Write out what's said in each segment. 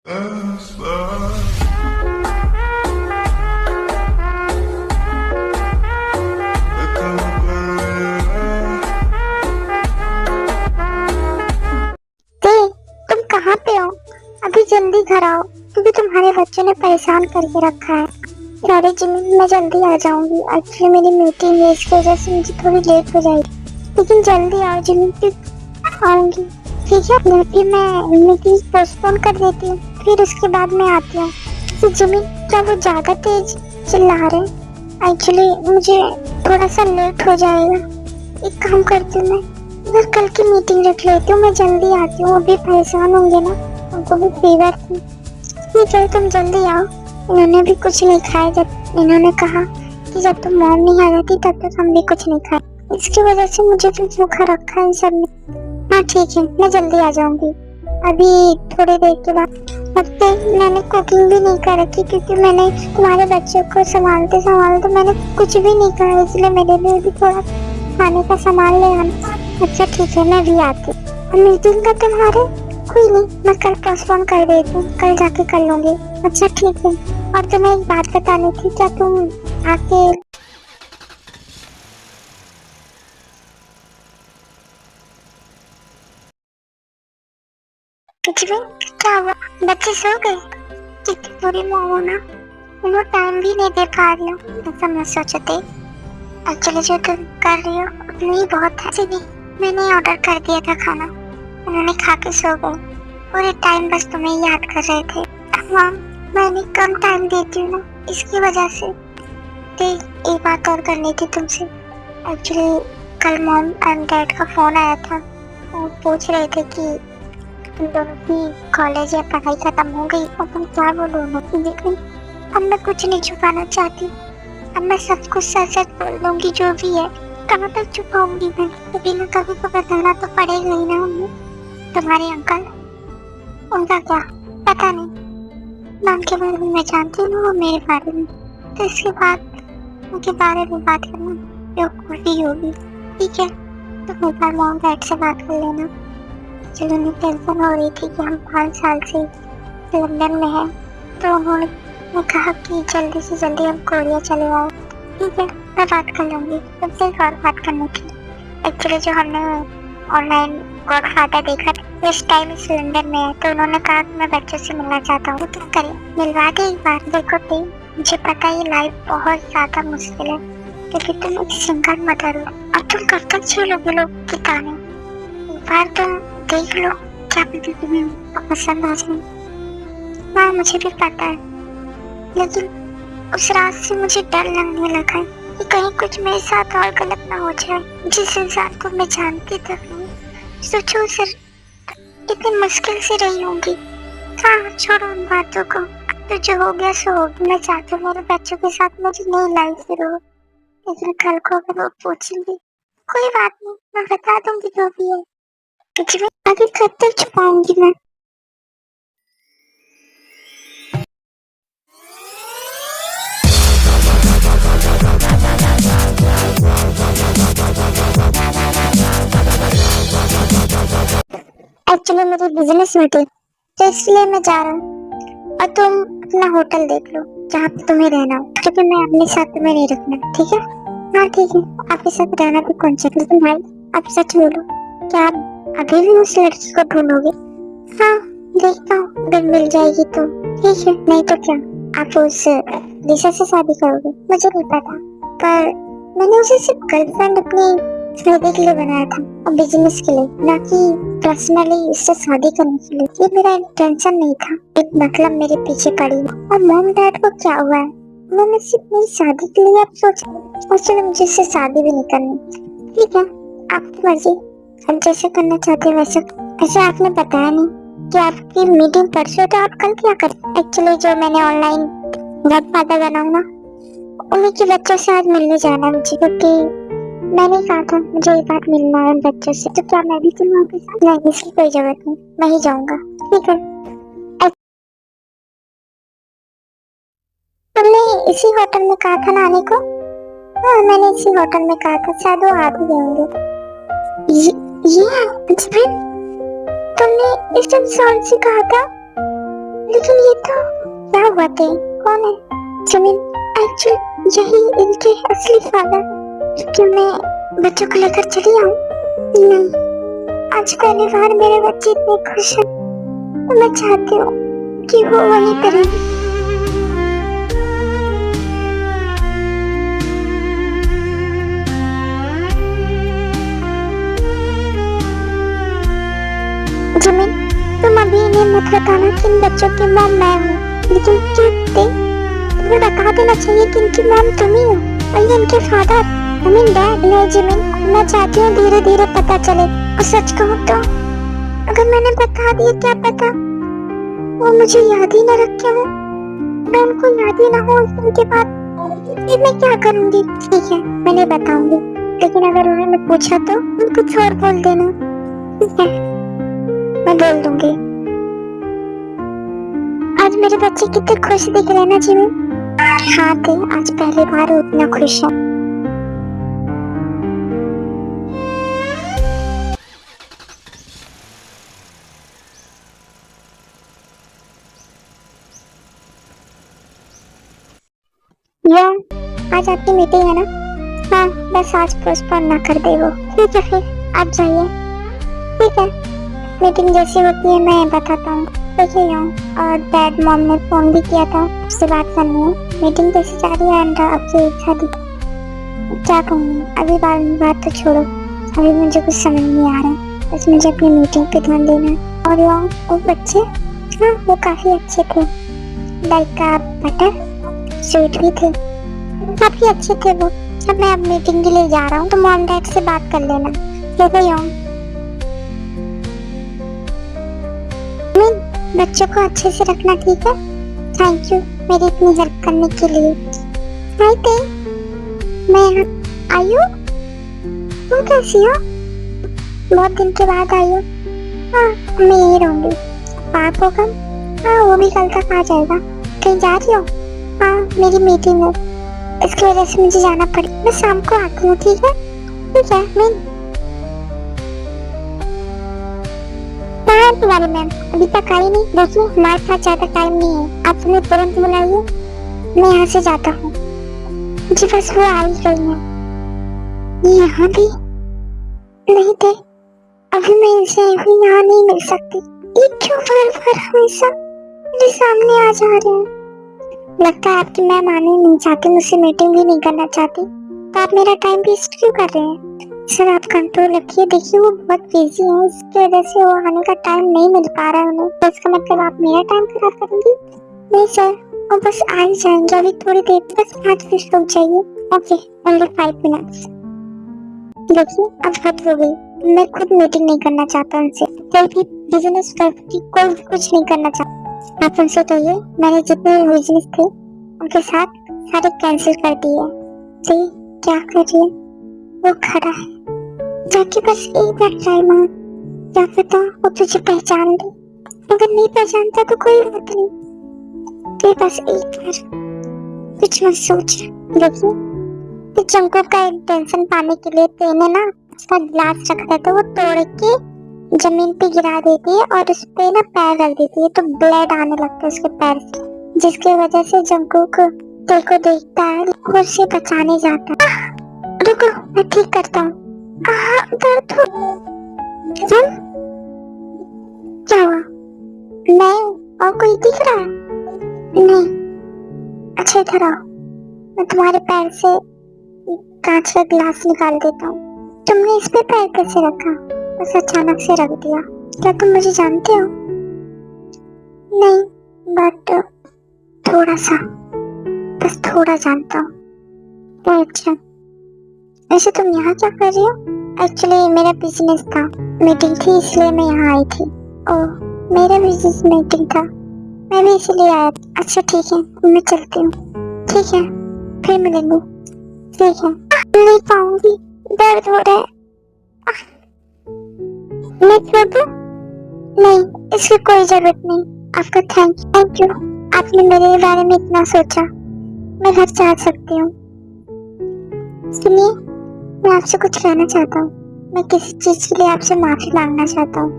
तुम कहाँ पे हो? अभी जल्दी घर आओ क्योंकि तुम्हारे बच्चों ने परेशान करके रखा है। अरे जिमी, मैं जल्दी आ जाऊंगी। एक्चुअली मेरी मीटिंग है, इसकी वजह से मुझे थोड़ी लेट हो जाएगी, लेकिन जल्दी आओ जिमी, प्लीज आऊंगी। ठीक है, फिर मैं मीटिंग पोस्टपोन कर देती हूँ, फिर उसके बाद मैं आती हूँ। तो जिमी, क्या वो ज्यादा तेज चिल्ला रहे हैं? एक्चुअली मुझे थोड़ा सा लेट हो जाएगा। एक काम करती हूँ, मैं कल की मीटिंग रख लेती हूँ। मैं जल्दी आती हूँ, अभी परेशान होंगे ना, उनको भी फीवर थी। ठीक है, तुम जल्दी आओ। इन्होंने भी कुछ नहीं खाया। जब इन्होंने कहा कि जब तुम मॉम नहीं आ जाती तब तक हम भी कुछ नहीं खाए, इसकी वजह से मुझे भी भूखा रखा है इन सब ने। हाँ ठीक है, मैं जल्दी आ जाऊंगी। अभी थोड़ी देर के बाद। लगता है मैंने कुकिंग भी नहीं कर रखी क्योंकि मैंने तुम्हारे बच्चों को संभालते संभालते मैंने कुछ भी नहीं करा, इसलिए मेरे लिए भी थोड़ा खाने का सामान ले आना। अच्छा ठीक है, मैं भी आती हूँ। मीटिंग का तुम्हारे कोई नहीं, मैं कल पोस्टपोन कर देती हूँ, कल जाके कर लूंगी। अच्छा ठीक है। और तुम्हें एक बात बतानी थी, क्या तुम आके कुछ भी? क्या हुआ? बच्चे सो गए? कितनी बुरी मौत हो ना, उन्हें टाइम भी नहीं दे पा रही हो। ऐसा मैं सोचे थे। एक्चुअली जो तुम कर रही हो उतनी ही बहुत है। नहीं, मैंने ऑर्डर कर दिया था खाना, उन्होंने खा के सो गए। पूरे टाइम बस तुम्हें याद कर रहे थे। हाँ, मैंने कम टाइम देती हूँ ना, इसकी वजह से। एक बात और करनी थी तुमसे। एक्चुअली कल मॉम एंड डैड का फोन आया था, वो पूछ रहे थे कि तुम दोनों की कॉलेज या पढ़ाई खत्म हो गई और तुम क्या बोलोगे। लेकिन अब मैं कुछ नहीं छुपाना चाहती, अब मैं सब कुछ सच सच बोल दूंगी जो भी है। कहाँ तक छुपाऊंगी मैं? कभी न कभी तो बताना तो पड़ेगा ही ना हमें। तुम्हारे अंकल, उनका क्या पता नहीं, मैं उनके बारे में मैं जानती हूँ, वो मेरे बारे में। तो इसके बाद उनके बारे में बात करना बेवकूफ़ी होगी। ठीक है, तो एक बार मॉम डैड से बात कर लेना। चलो, उन्हें टेंशन हो रही थी कि हम 5 साल से लंदन में हैं, तो उन्होंने कहा कि जल्दी से जल्दी हम कोरिया चले आए। ठीक है, मैं बात कर लूँगी। तुमसे एक और बात करनी थी। एक्चुअली जो हमने ऑनलाइन गॉडफादर देखा इस टाइम इस लंदन में है, तो उन्होंने कहा कि मैं बच्चों से मिलना चाहता हूँ। क्या करें, मिलवा दे एक बार। देखो टीम, मुझे पता है लाइफ बहुत ज्यादा मुश्किल है क्योंकि तुम एक सिंगल मदर हो और तुम कब तक झेलोगे लोग की ताने। एक बार तुम देख लो, क्या पता तुम्हें पसंद आ जाए। हाँ, मुझे भी पता है, लेकिन उस रात से मुझे डर लगने लगा है कि कहीं कुछ मेरे साथ और गलत ना हो जाए। जिस इंसान को मैं जानती तक नहीं, सोचो सर, इतनी मुश्किल से रही होंगी। हाँ, छोड़ो उन बातों को, तो जो हो गया सो हो गया। मैं चाहती हूँ मेरे बच्चों के साथ मेरी नई लाइफ शुरू हो, लेकिन कल को अगर वो पूछेंगे, कोई बात नहीं, मैं बता दूंगी जो भी है। कुछ भी आगे कब तक छुपाऊंगी मैं? एक्चुअली मेरी बिजनेस मीटिंग, तो इसलिए मैं जा रहा हूँ। और तुम अपना होटल देख लो जहाँ पे तुम्हें रहना हो, क्योंकि मैं अपने साथ तुम्हें नहीं रखना। ठीक है? हाँ ठीक है, आपके साथ रहना भी कौन सा। लेकिन भाई, आप सच बोलो, क्या आप अभी भी उस लड़की को ढूंढोगे? हाँ, देखता हूँ, अगर मिल जाएगी तो ठीक है, नहीं तो क्या आप उस दिशा से शादी करोगे? मुझे नहीं पता, पर मैंने उसे सिर्फ गर्लफ्रेंड अपनी फायदे के लिए बनाया था और बिजनेस के लिए, ना कि पर्सनली उससे शादी करने के लिए। ये मेरा इंटेंशन नहीं था। एक मतलब मेरे पीछे पड़ी और मॉम डैड को क्या हुआ है, उन्होंने सिर्फ मेरी शादी के लिए आप सोच, और चलो मुझे इससे शादी भी नहीं करनी। ठीक है, आपकी मर्जी, आप जैसे करना चाहते हैं वैसे। ऐसे आपने बताया नहीं कि आपकी मीटिंग परसों, तो आप कल क्या करें? एक्चुअली जो मैंने ऑनलाइन गॉडफादर बनाऊं ना, उन्हीं के बच्चों से आज मिलने जाना है मुझे, क्योंकि मैंने कहा था मुझे एक बार मिलना है बच्चों से। तो क्या मैं भी चलूं आपके साथ? नहीं, इसकी कोई जरूरत नहीं, मैं ही जाऊंगा। ठीक है, तुमने इसी होटल में कहा था ना आने को? हाँ, मैंने इसी होटल में कहा था, शायद वो आ भी गए होंगे। ये तुमने इस इंसान से कहा था? लेकिन ये तो क्या हुआ थे? कौन है? जमीन एक्चुअली यही इनके असली फादर। क्यों मैं बच्चों को लेकर चली आऊं? नहीं, आज पहली बार मेरे बच्चे इतने खुश हैं। मैं चाहती हूँ कि वो वहीं पर रहे। जमीन, तुम अभी इन्हें मत बताना कि इन बच्चों की मॉम मैं हूँ, लेकिन क्यों तुम्हें बता देना चाहिए कि इनकी मॉम तुम ही हो और ये इनके फादर, आई मीन डैड। नहीं जमीन, मैं चाहती हूँ धीरे धीरे पता चले। और सच कहूँ तो अगर मैंने बता दिया, क्या पता वो मुझे याद ही न रखे हो, मैं उनको याद ही ना हो उस दिन के बाद, फिर मैं क्या करूँगी? ठीक है, मैं नहीं बताऊंगी, लेकिन अगर उन्होंने पूछा तो तुम कुछ और बोल देना। ठीक है, मैं बोल दूंगी। आज मेरे बच्चे कितने खुश दिख रहे हैं ना जिमी? हाँ थे, आज पहली बार उतना खुश है। आज आपकी मीटिंग है ना? हाँ, बस आज पोस्टपोन ना कर दे वो। ठीक है, फिर आप जाइए। ठीक है, मीटिंग जैसी होती है मैं बताता हूँ। देखिए और डैड मॉम ने फोन भी किया था, उससे बात करनी है। मीटिंग कैसी जा रही है एंड आपकी शादी? क्या कहूँ, अभी बात तो छोड़ो, अभी मुझे कुछ समझ नहीं आ रहा है, बस मुझे अपनी मीटिंग पे ध्यान देना है। और वो बच्चे, हाँ वो काफी अच्छे थे, लाइक बटर स्वीट भी थे, काफी अच्छे थे वो। अब मैं अब मीटिंग के लिए जा रहा हूँ, तो मॉम डैड से बात कर लेना। देखो बच्चों को अच्छे से रखना, ठीक है? थैंक यू मेरी इतनी हेल्प करने के लिए। हाय ते, मैं यहाँ आई हूँ। तुम कैसी हो? बहुत दिन के बाद आई हो। हाँ, मैं यही रहूंगी। पाप होगा? हाँ, वो भी कल तक आ जाएगा। कहीं जा रही हो? हाँ, मेरी मीटिंग है, इसकी वजह से मुझे जाना पड़ेगा। मैं शाम को आती हूँ, ठीक है? ठीक है, मैं तुम्हारी मैम अभी तक आई नहीं। देखिए, हमारे पास ज्यादा टाइम नहीं है, आप हमें तुरंत बुलाइए, मैं यहाँ से जाता हूँ। जी बस वो आ ही गई है। ये यहाँ भी नहीं थे, अभी मैं इनसे यहाँ नहीं मिल सकती। ये क्यों बार-बार हमेशा मेरे सामने आ जा रहे हैं? लगता है आपकी मैम आने नहीं चाहती, मुझसे मीटिंग भी नहीं करना चाहती, तो आप मेरा टाइम वेस्ट क्यों कर रहे हैं? सर आप कंट्रोल रखिए, देखिए वो बहुत बिजी है, इसकी वजह से वो आने का टाइम नहीं मिल पा रहा है उन्हें। तो इसका मतलब आप मेरा टाइम खराब करेंगी? नहीं सर, वो बस आ ही जाएंगे अभी थोड़ी देर, बस 5 मिनट रुक जाइए। Okay, only 5 minutes. देखिए अब हद हो गई, मैं खुद मीटिंग नहीं करना चाहता उनसे, कोई भी बिजनेस की कोई कुछ नहीं करना चाहता। आप उनसे कहिए मैंने जितने बिजनेस थे उनके साथ सारे कैंसिल कर दिए। जी क्या कर रही है? वो खड़ा है, जाके बस एक बार ट्राई मार, क्या पता वो तुझे पहचान ले, अगर नहीं पहचानता तो कोई बात नहीं, तो बस एक बार, कुछ मत सोच। देखिए जंको का टेंशन पाने के लिए तेने ना उसका गिलास रखा था, वो तोड़ के जमीन पे गिरा देती है और उस पे ना पैर रख देती है, तो ब्लड आने लगता है उसके पैर से, जिसकी वजह से जंको को तेरे को देखता है और उसे बचाने जाता है। रुको मैं ठीक करता हूँ। दर्द हो। क्या हुआ? नहीं, और कोई दिख रहा है? नहीं। अच्छा इधर आओ, मैं तुम्हारे पैर से कांच का गिलास निकाल देता हूँ। तुमने इस पे पैर कैसे रखा? बस अचानक से रख दिया। क्या तुम मुझे जानते हो? नहीं, बट थोड़ा सा, बस थोड़ा जानता हूँ। अच्छा, वैसे तुम यहाँ क्या कर रही हो? एक्चुअली मेरा बिजनेस था, मीटिंग थी इसलिए मैं यहाँ आई थी। ओह, मेरा बिजनेस मीटिंग था, मैं भी इसलिए आया। अच्छा ठीक है, मैं चलती हूँ। ठीक है, फिर मिलेंगे। ठीक है। नहीं पाऊंगी, दर्द हो रहा है। मैं छोड़ दूं? नहीं, इसकी कोई जरूरत नहीं। आपका थैंक यू, आपने मेरे बारे में इतना सोचा। मैं घर जा सकती हूँ। सुनिए, मैं आपसे कुछ कहना चाहता हूँ। मैं किसी चीज के लिए आपसे माफी मांगना चाहता हूँ।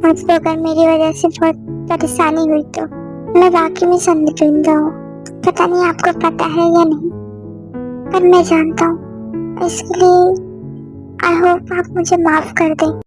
आपको अगर मेरी वजह से बहुत परेशानी हुई तो मैं वाकई में शर्मिंदा हूँ। पता नहीं आपको पता है या नहीं, पर मैं जानता हूँ। इसके लिए आई होप आप मुझे माफ कर दें।